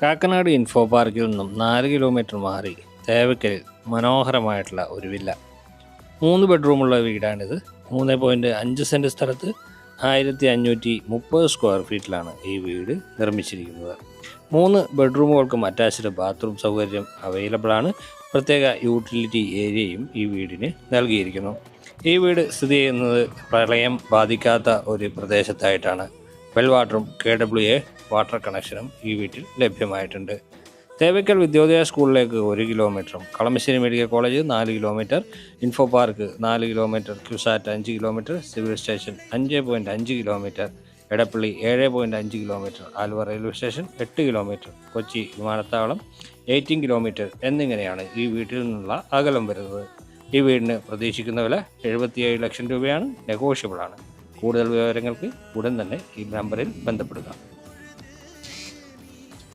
Kakkanad info പാർക്കിൽ നിന്നും 4 kilometre മാറി തേവക്കലിൽ മനോഹരമായിട്ടുള്ള ഒരു വില്ല. 3 ബെഡ്റൂമുള്ള വീടാണിത്. 3.5 സെൻറ്റ് സ്ഥലത്ത് 1530 സ്ക്വയർ ഫീറ്റിലാണ് ഈ വീട് നിർമ്മിച്ചിരിക്കുന്നത്. 3 ബെഡ്റൂമുകൾക്കും അറ്റാച്ച്ഡ് ബാത്റൂം സൗകര്യം അവൈലബിൾ ആണ്. പ്രത്യേക യൂട്ടിലിറ്റി ഏരിയയും ഈ വീടിന് നൽകിയിരിക്കുന്നു. ഈ വീട് സ്ഥിതി ചെയ്യുന്നത് പ്രളയം ബാധിക്കാത്ത ഒരു പ്രദേശത്തായിട്ടാണ്. വെൽ വാട്ടറും KWA വാട്ടർ കണക്ഷനും ഈ വീട്ടിൽ ലഭ്യമായിട്ടുണ്ട്. തേവക്കൽ വിദ്യോദയ സ്കൂളിലേക്ക് 1 കിലോമീറ്ററും, Kalamassery medical college 4 kilometre, info park 4 kilometre, CUSAT 5 kilometre, civil station 5.5 kilometre, Edappally 7.5 kilometre, Aluva railway station 8 kilometre, Kochi വിമാനത്താവളം 18 കിലോമീറ്റർ എന്നിങ്ങനെയാണ് ഈ വീട്ടിൽ നിന്നുള്ള അകലം വരുന്നത്. ഈ വീടിന് പ്രതീക്ഷിക്കുന്ന വില 77 ലക്ഷം രൂപയാണ്. നെഗോഷ്യബിൾ ആണ്. കൂടുതൽ വിവരങ്ങൾക്ക് ഉടൻ തന്നെ ഈ നമ്പറിൽ ബന്ധപ്പെടുക.